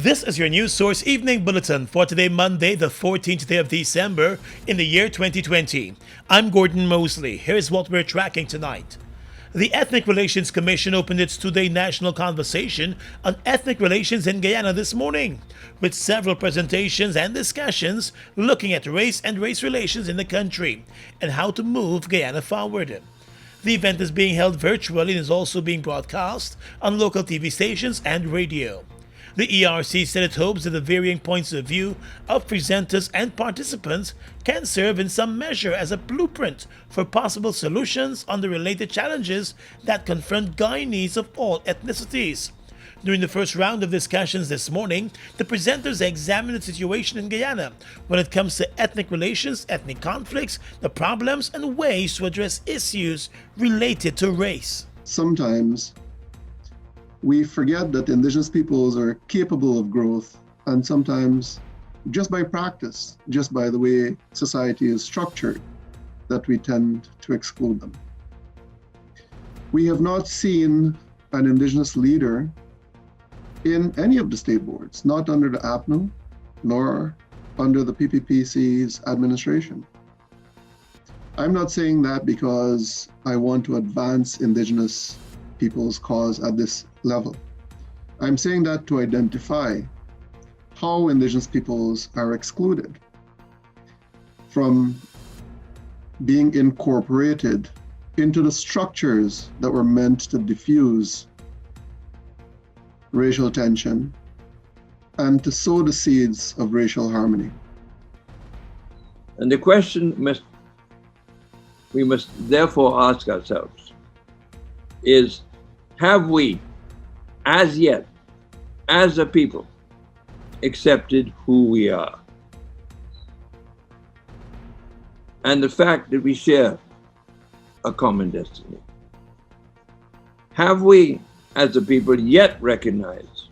This is your News Source Evening Bulletin for today, Monday, the 14th day of December in the year 2020. I'm Gordon Mosley. Here's what we're tracking tonight. The Ethnic Relations Commission opened its two-day national conversation on ethnic relations in Guyana this morning, with several presentations and discussions looking at race and race relations in the country and how to move Guyana forward. The event is being held virtually and is also being broadcast on local TV stations and radio. The ERC said it hopes that the varying points of view of presenters and participants can serve in some measure as a blueprint for possible solutions on the related challenges that confront Guyanese of all ethnicities. During the first round of discussions this morning, the presenters examined the situation in Guyana when it comes to ethnic relations, ethnic conflicts, the problems, and ways to address issues related to race. Sometimes we forget that indigenous peoples are capable of growth, and sometimes just by practice, just by the way society is structured, that we tend to exclude them. We have not seen an indigenous leader in any of the state boards, not under the APNU, nor under the PPPC's administration. I'm not saying that because I want to advance indigenous people's cause at this level. I'm saying that to identify how indigenous peoples are excluded from being incorporated into the structures that were meant to diffuse racial tension and to sow the seeds of racial harmony. And the question we must therefore ask ourselves is, have we, as yet, as a people, accepted who we are? And the fact that we share a common destiny. Have we, as a people, yet recognized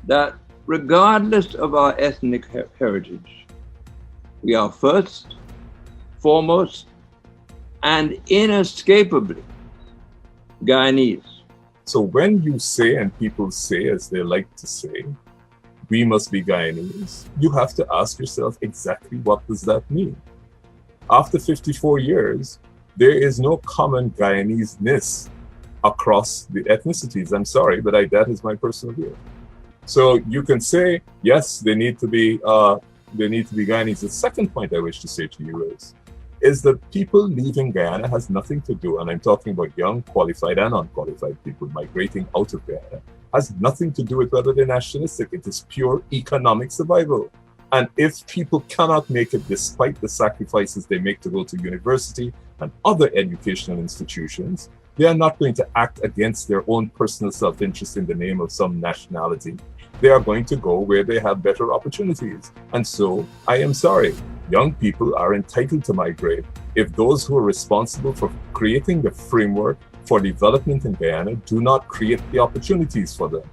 that regardless of our ethnic heritage, we are first, foremost, and inescapably Guyanese? So when you say, and people say, as they like to say, we must be Guyanese, you have to ask yourself exactly what does that mean? After 54 years, there is no common Guyanese-ness across the ethnicities. I'm sorry, but that is my personal view. So you can say, yes, they need to be Guyanese. The second point I wish to say to you is that people leaving Guyana has nothing to do, and I'm talking about young, qualified and unqualified people migrating out of Guyana, has nothing to do with whether they're nationalistic. It is pure economic survival. And if people cannot make it despite the sacrifices they make to go to university and other educational institutions, they are not going to act against their own personal self-interest in the name of some nationality. They are going to go where they have better opportunities. And so, I am sorry, young people are entitled to migrate if those who are responsible for creating the framework for development in Guyana do not create the opportunities for them.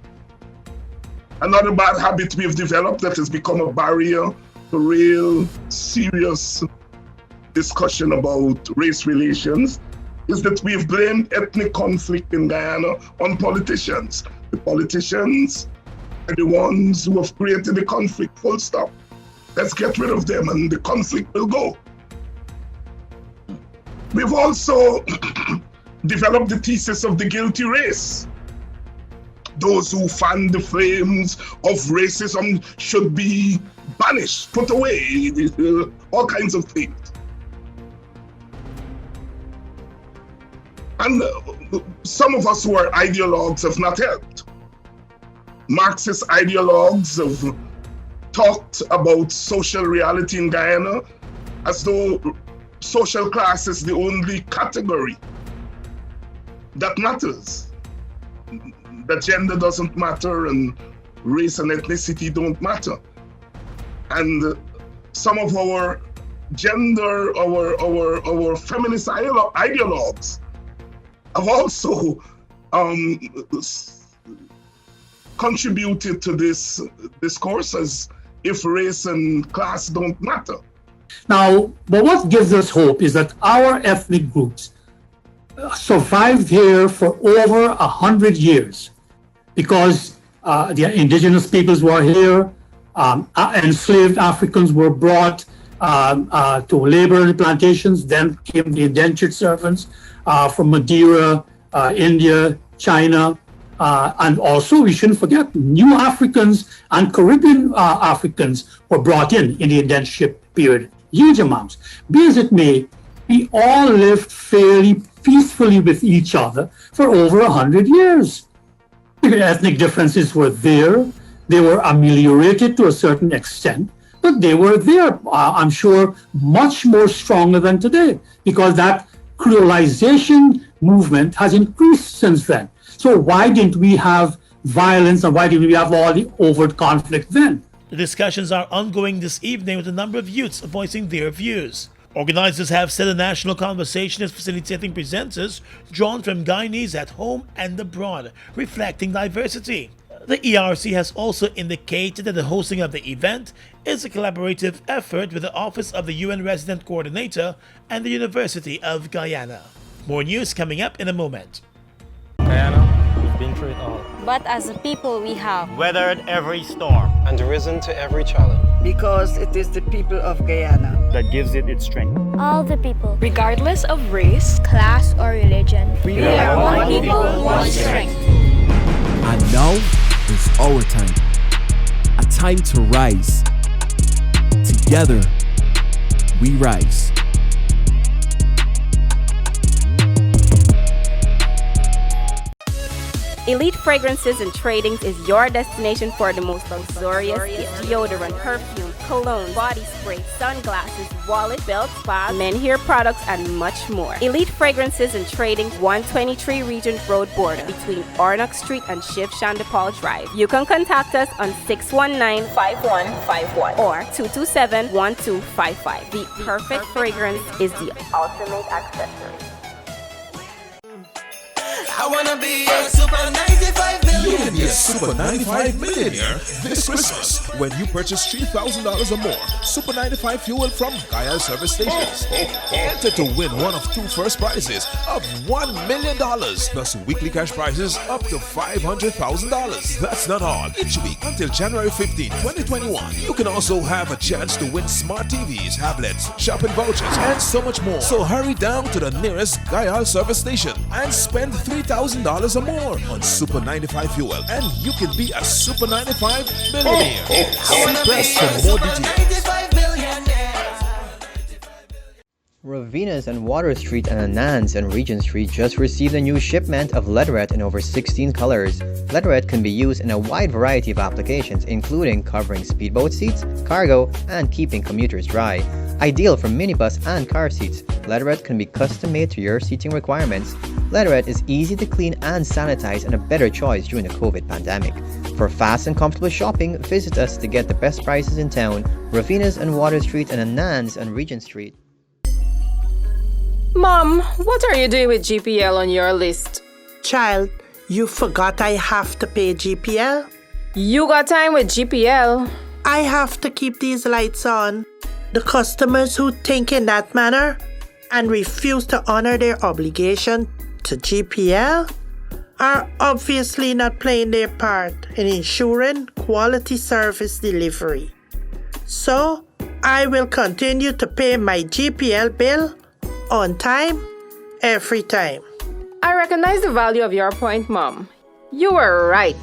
Another bad habit we've developed that has become a barrier to real serious discussion about race relations is that we've blamed ethnic conflict in Guyana on politicians. The politicians are the ones who have created the conflict, full stop. Let's get rid of them and the conflict will go. We've also developed the thesis of the guilty race. Those who fan the flames of racism should be banished, put away, all kinds of things. And some of us who are ideologues have not helped. Marxist ideologues have talked about social reality in Guyana as though social class is the only category that matters. That gender doesn't matter and race and ethnicity don't matter. And some of our our feminist ideologues have also contributed to this discourse as if race and class don't matter. Now, but what gives us hope is that our ethnic groups survived here for over 100 years because the indigenous peoples were here. Enslaved Africans were brought to labor in the plantations. Then came the indentured servants from Madeira, India, China. And also, we shouldn't forget, new Africans and Caribbean Africans were brought in the indentureship period, huge amounts. Be as it may, we all lived fairly peacefully with each other for over 100 years. The ethnic differences were there. They were ameliorated to a certain extent, but they were there, I'm sure, much more stronger than today, because that creolization movement has increased since then. So why didn't we have violence, and why didn't we have all the overt conflict then? The discussions are ongoing this evening with a number of youths voicing their views. Organizers have said a national conversation is facilitating presenters drawn from Guyanese at home and abroad, reflecting diversity. The ERC has also indicated that the hosting of the event is a collaborative effort with the Office of the UN Resident Coordinator and the University of Guyana. More news coming up in a moment. Guyana, we've been through it all. But as a people we have weathered every storm and risen to every challenge. Because it is the people of Guyana that gives it its strength. all the people, regardless of race, class, or religion. We are one people, one strength. And now is our time. A time to rise. Together, we rise. Elite Fragrances and Tradings is your destination for the most luxurious deodorant, perfume, cologne, body spray, sunglasses, wallet, belt, spa, men hair products, and much more. Elite Fragrances and Trading, 123 Regent Road border between Ornock Street and Shiv Chandapal Drive. You can contact us on 619-5151 or 227-1255. The perfect fragrance is the ultimate accessory. I wanna be a Super 95 millionaire. You can be a Super 95 millionaire this Christmas when you purchase $3,000 or more Super 95 fuel from Guyana service stations. Enter to win one of two first prizes of $1 million plus weekly cash prizes up to $500,000. That's not all. Each week until January 15, 2021, you can also have a chance to win smart TVs, tablets, shopping vouchers, and so much more. So hurry down to the nearest Guyana service station and spend $3,000 or more on Super 95 fuel, and you can be a Super 95 millionaire. See press for more details. Ravinas and Water Street and Anans and Regent Street just received a new shipment of leatherette in over 16 colors. Leatherette can be used in a wide variety of applications, including covering speedboat seats, cargo, and keeping commuters dry. Ideal for minibus and car seats, leatherette can be custom made to your seating requirements. Leatherette is easy to clean and sanitize and a better choice during the COVID pandemic. For fast and comfortable shopping, visit us to get the best prices in town. Ravinas and Water Street and Anans and Regent Street. Mom, what are you doing with GPL on your list? Child, you forgot I have to pay GPL? You got time with GPL. I have to keep these lights on. The customers who think in that manner and refuse to honor their obligation to GPL are obviously not playing their part in ensuring quality service delivery. So, I will continue to pay my GPL bill on time, every time. I recognize the value of your point, Mom. You were right.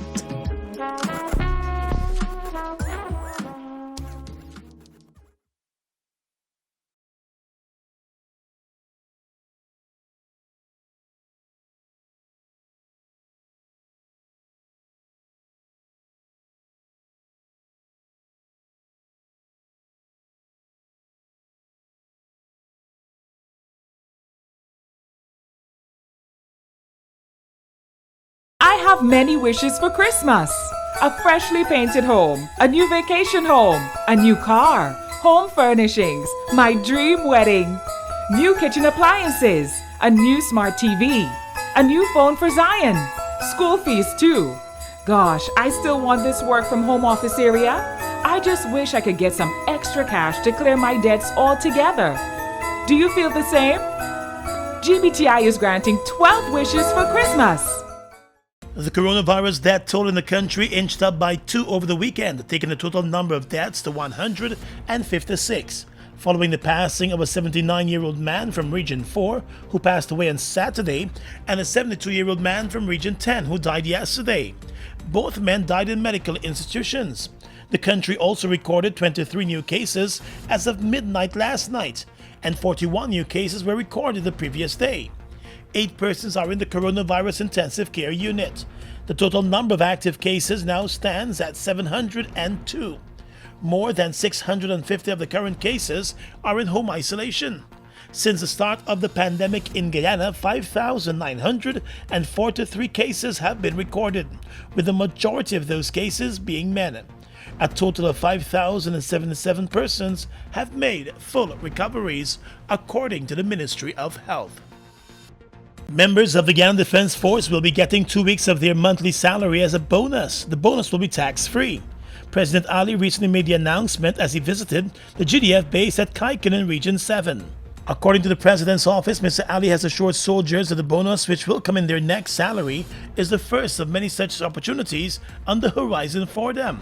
I have many wishes for Christmas. A freshly painted home, a new vacation home, a new car, home furnishings, my dream wedding, new kitchen appliances, a new smart TV, a new phone for Zion, school fees too. Gosh, I still want this work from home office area. I just wish I could get some extra cash to clear my debts altogether. Do you feel the same? GBTI is granting 12 wishes for Christmas. The coronavirus death toll in the country inched up by 2 over the weekend, taking the total number of deaths to 156, following the passing of a 79-year-old man from Region 4 who passed away on Saturday and a 72-year-old man from Region 10 who died yesterday. Both men died in medical institutions. The country also recorded 23 new cases as of midnight last night, and 41 new cases were recorded the previous day. 8 persons are in the coronavirus intensive care unit. The total number of active cases now stands at 702. More than 650 of the current cases are in home isolation. Since the start of the pandemic in Guyana, 5,943 cases have been recorded, with the majority of those cases being men. A total of 5,077 persons have made full recoveries, according to the Ministry of Health. Members of the Guyana Defense Force will be getting 2 weeks of their monthly salary as a bonus. The bonus will be tax-free. President Ali recently made the announcement as he visited the GDF base at Kaiken in Region 7. According to the President's office, Mr. Ali has assured soldiers that the bonus, which will come in their next salary, is the first of many such opportunities on the horizon for them.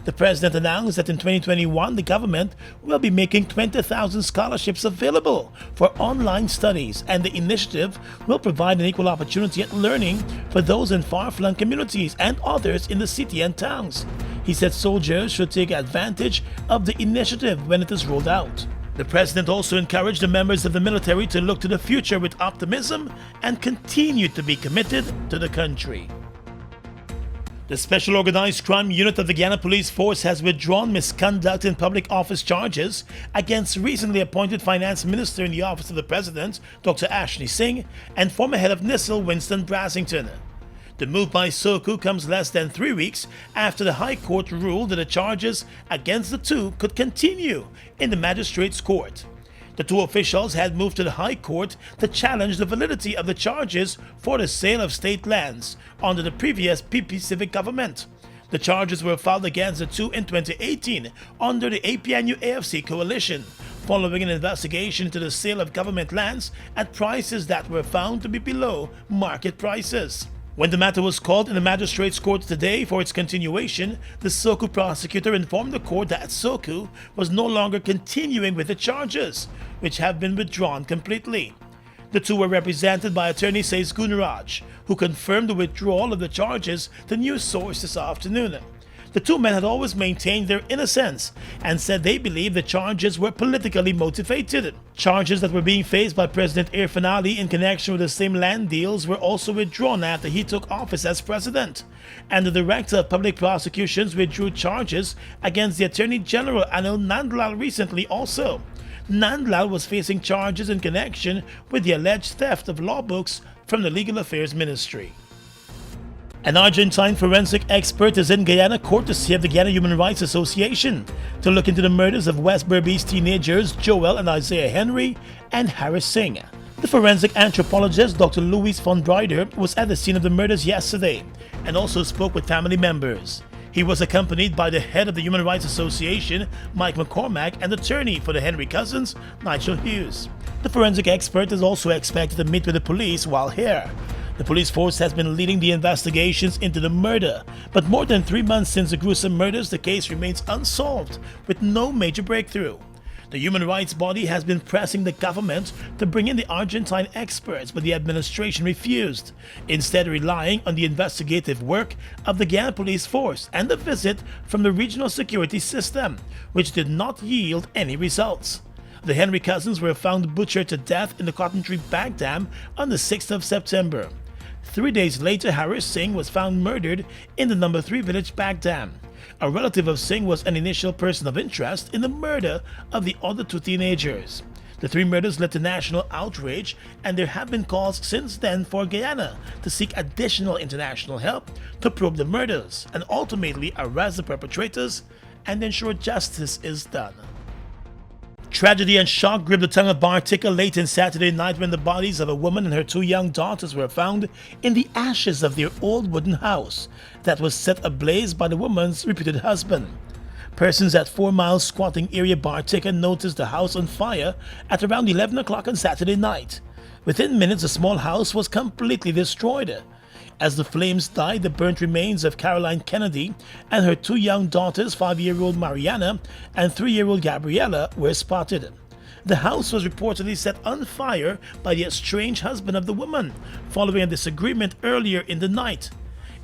The President announced that in 2021, the government will be making 20,000 scholarships available for online studies, and the initiative will provide an equal opportunity at learning for those in far-flung communities and others in the city and towns. He said soldiers should take advantage of the initiative when it is rolled out. The President also encouraged the members of the military to look to the future with optimism and continue to be committed to the country. The Special Organized Crime Unit of the Guyana Police Force has withdrawn misconduct in public office charges against recently appointed Finance Minister in the Office of the President, Dr. Ashley Singh, and former head of NISL, Winston Brassington. The move by SOCU comes less than 3 weeks after the High Court ruled that the charges against the two could continue in the Magistrates' Court. The two officials had moved to the High Court to challenge the validity of the charges for the sale of state lands under the previous PP Civic government. The charges were filed against the two in 2018 under the APNU-AFC coalition, following an investigation into the sale of government lands at prices that were found to be below market prices. When the matter was called in the Magistrates' Court today for its continuation, the SOCU prosecutor informed the court that SOCU was no longer continuing with the charges, which have been withdrawn completely. The two were represented by attorney Says Gunraj, who confirmed the withdrawal of the charges to News Source this afternoon. The two men had always maintained their innocence and said they believed the charges were politically motivated. Charges that were being faced by President Irfan Ali in connection with the same land deals were also withdrawn after he took office as president. And the Director of Public Prosecutions withdrew charges against the Attorney General Anil Nandlal recently also. Nandlal was facing charges in connection with the alleged theft of law books from the Legal Affairs Ministry. An Argentine forensic expert is in Guyana courtesy of the Guyana Human Rights Association to look into the murders of West Berbice teenagers Joel and Isaiah Henry and Harris Singh. The forensic anthropologist Dr. Louis von Breider was at the scene of the murders yesterday and also spoke with family members. He was accompanied by the head of the Human Rights Association, Mike McCormack, and attorney for the Henry cousins, Nigel Hughes. The forensic expert is also expected to meet with the police while here. The police force has been leading the investigations into the murder, but more than 3 months since the gruesome murders, the case remains unsolved, with no major breakthrough. The human rights body has been pressing the government to bring in the Argentine experts, but the administration refused, instead relying on the investigative work of the Guyana police force and a visit from the regional security system, which did not yield any results. The Henry cousins were found butchered to death in the Cotton Tree Bag Dam on the 6th of September. 3 days later, Harris Singh was found murdered in the No. 3 Village Bag Dam. A relative of Singh was an initial person of interest in the murder of the other two teenagers. The 3 murders led to national outrage, and there have been calls since then for Guyana to seek additional international help to probe the murders and ultimately arrest the perpetrators and ensure justice is done. Tragedy and shock gripped the town of Bartica late in Saturday night when the bodies of a woman and her 2 young daughters were found in the ashes of their old wooden house that was set ablaze by the woman's reputed husband. Persons at 4 Mile Squatting Area Bartica noticed the house on fire at around 11 o'clock on Saturday night. Within minutes, the small house was completely destroyed. As the flames died, the burnt remains of Caroline Kennedy and her 2 young daughters, 5-year-old Mariana and 3-year-old Gabriella, were spotted. The house was reportedly set on fire by the estranged husband of the woman, following a disagreement earlier in the night.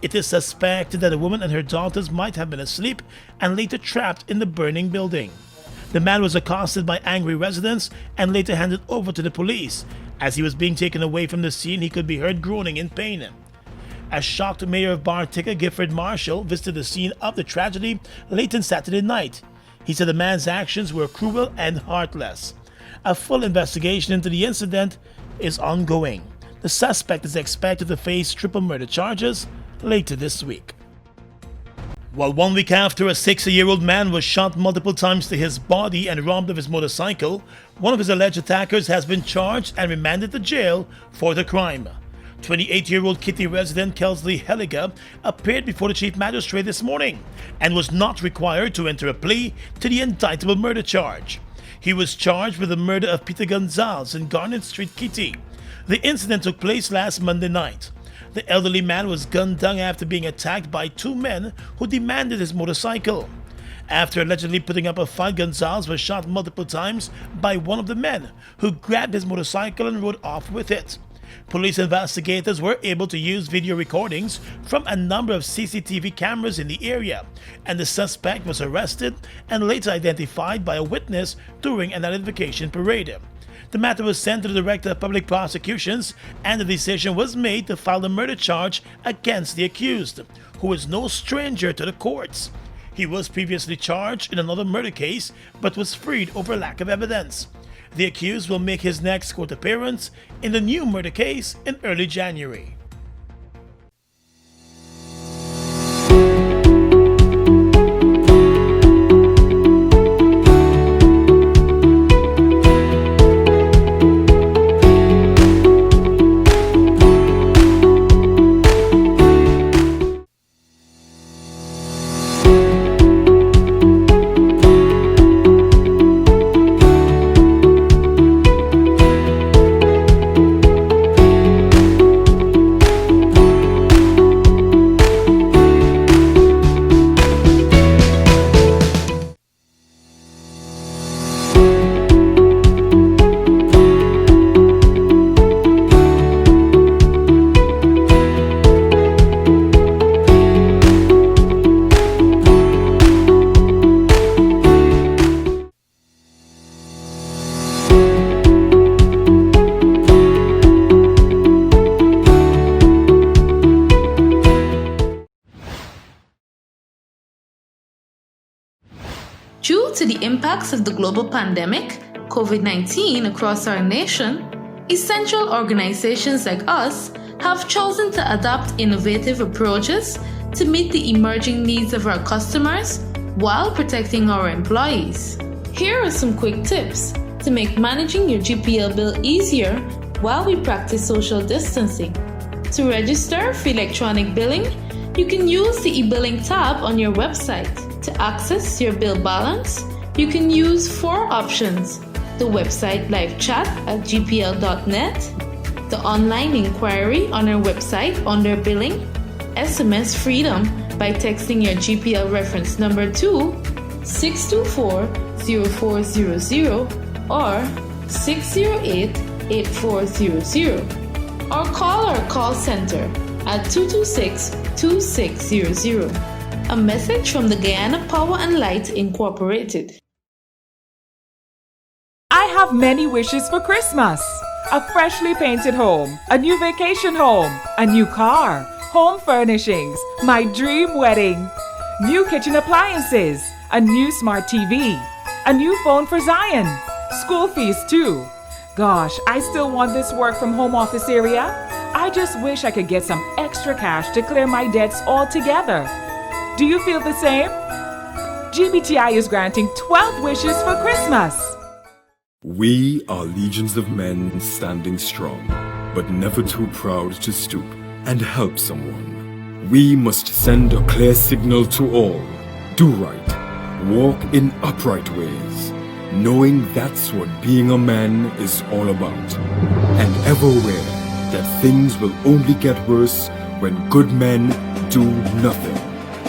It is suspected that the woman and her daughters might have been asleep and later trapped in the burning building. The man was accosted by angry residents and later handed over to the police. As he was being taken away from the scene, he could be heard groaning in pain. A shocked mayor of Bartica, Gifford Marshall, visited the scene of the tragedy late on Saturday night. He said the man's actions were cruel and heartless. A full investigation into the incident is ongoing. The suspect is expected to face triple murder charges later this week. Well, 1 week after a 60-year-old man was shot multiple times to his body and robbed of his motorcycle, one of his alleged attackers has been charged and remanded to jail for the crime. 28-year-old Kitty resident Kelsley Helliger appeared before the chief magistrate this morning and was not required to enter a plea to the indictable murder charge. He was charged with the murder of Peter Gonzalez in Garnet Street, Kitty. The incident took place last Monday night. The elderly man was gunned down after being attacked by 2 men who demanded his motorcycle. After allegedly putting up a fight, Gonzalez was shot multiple times by one of the men, who grabbed his motorcycle and rode off with it. Police investigators were able to use video recordings from a number of CCTV cameras in the area, and the suspect was arrested and later identified by a witness during an identification parade. The matter was sent to the Director of Public Prosecutions, and the decision was made to file a murder charge against the accused, who is no stranger to the courts. He was previously charged in another murder case, but was freed over lack of evidence. The accused will make his next court appearance in the new murder case in early January. Due to the impacts of the global pandemic, COVID-19 across our nation, essential organizations like us have chosen to adopt innovative approaches to meet the emerging needs of our customers while protecting our employees. Here are some quick tips to make managing your GPL bill easier while we practice social distancing. To register for electronic billing, you can use the e-billing tab on your website. To access your bill balance, you can use 4 options: the website live chat at gpl.net, the online inquiry on our website under billing, SMS freedom by texting your GPL reference number to 624-0400 or 608-8400, or call our call center at 226-2600. A message from the Guyana Power and Light Incorporated. I have many wishes for Christmas. A freshly painted home, a new vacation home, a new car, home furnishings, my dream wedding, new kitchen appliances, a new smart TV, a new phone for Zion, school fees too. Gosh, I still want this work from home office area. I just wish I could get some extra cash to clear my debts altogether. Do you feel the same? GBTI is granting 12 wishes for Christmas. We are legions of men standing strong, but never too proud to stoop and help someone. We must send a clear signal to all. Do right, walk in upright ways, knowing that's what being a man is all about. And ever aware that things will only get worse when good men do nothing.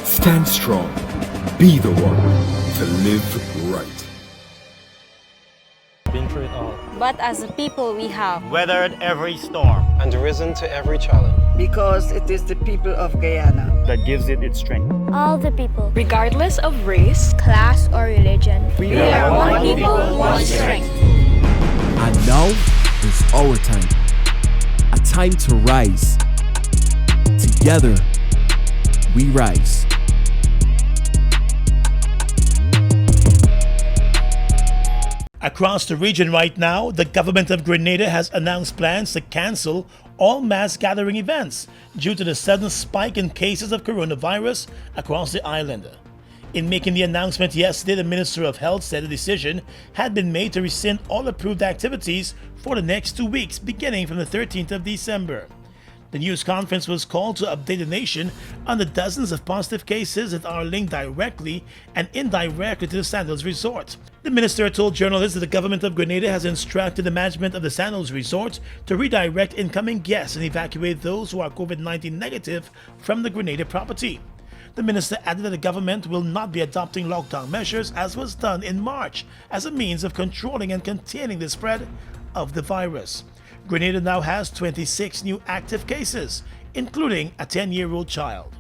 Stand strong. Be the one to live right. Been through it all. But as a people, we have Weathered every storm. And risen to every challenge. Because it is the people of Guyana that gives it its strength. all the people, Regardless of race, class, or religion. we are one people, one strength. And now is our time. A time to rise. Together, we rise. Across the region right now, the government of Grenada has announced plans to cancel all mass gathering events due to the sudden spike in cases of coronavirus across the island. In making the announcement yesterday, the Minister of Health said the decision had been made to rescind all approved activities for the next 2 weeks, beginning from the 13th of December. The news conference was called to update the nation on the dozens of positive cases that are linked directly and indirectly to the Sandals Resort. The minister told journalists that the government of Grenada has instructed the management of the Sandals Resort to redirect incoming guests and evacuate those who are COVID-19 negative from the Grenada property. The minister added that the government will not be adopting lockdown measures as was done in March as a means of controlling and containing the spread of the virus. Grenada now has 26 new active cases, including a 10-year-old child.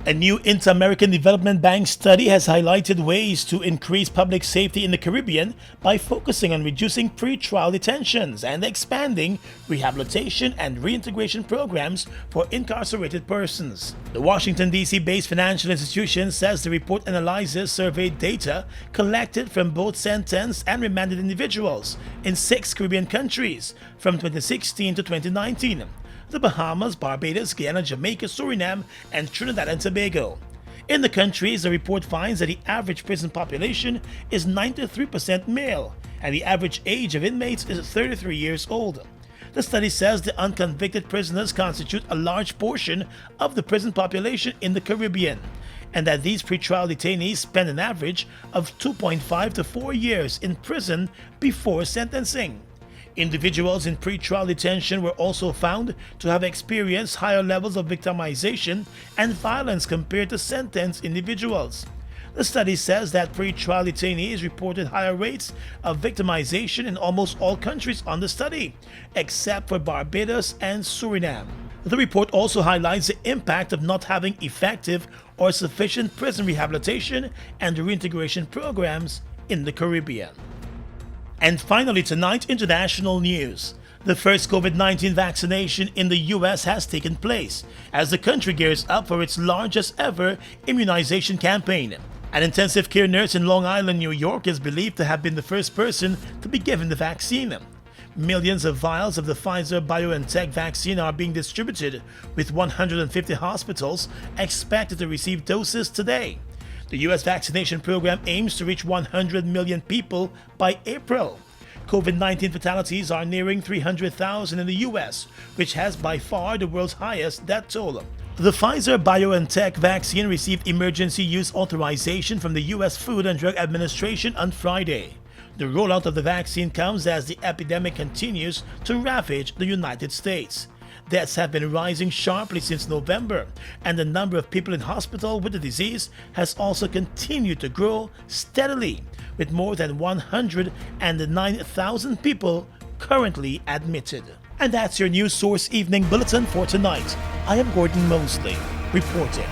A new Inter-American Development Bank study has highlighted ways to increase public safety in the Caribbean by focusing on reducing pre-trial detentions and expanding rehabilitation and reintegration programs for incarcerated persons. The Washington, D.C.-based financial institution says the report analyzes surveyed data collected from both sentenced and remanded individuals in 6 Caribbean countries from 2016 to 2019. The Bahamas, Barbados, Guyana, Jamaica, Suriname, and Trinidad and Tobago. In the countries, the report finds that the average prison population is 93% male, and the average age of inmates is 33 years old. The study says the unconvicted prisoners constitute a large portion of the prison population in the Caribbean, and that these pretrial detainees spend an average of 2.5 to 4 years in prison before sentencing. Individuals in pre-trial detention were also found to have experienced higher levels of victimization and violence compared to sentenced individuals. The study says that pre-trial detainees reported higher rates of victimization in almost all countries on the study, except for Barbados and Suriname. The report also highlights the impact of not having effective or sufficient prison rehabilitation and reintegration programs in the Caribbean. And finally tonight, international news. The first COVID-19 vaccination in the US has taken place as the country gears up for its largest ever immunization campaign. An intensive care nurse in Long Island, New York is believed to have been the first person to be given the vaccine. Millions of vials of the Pfizer-BioNTech vaccine are being distributed, with 150 hospitals expected to receive doses today. The U.S. vaccination program aims to reach 100 million people by April. COVID-19 fatalities are nearing 300,000 in the U.S., which has by far the world's highest death toll. The Pfizer-BioNTech vaccine received emergency use authorization from the U.S. Food and Drug Administration on Friday. The rollout of the vaccine comes as the epidemic continues to ravage the United States. Deaths have been rising sharply since November, and the number of people in hospital with the disease has also continued to grow steadily, with more than 109,000 people currently admitted. And that's your News Source Evening Bulletin for tonight. I am Gordon Mosley, reporting.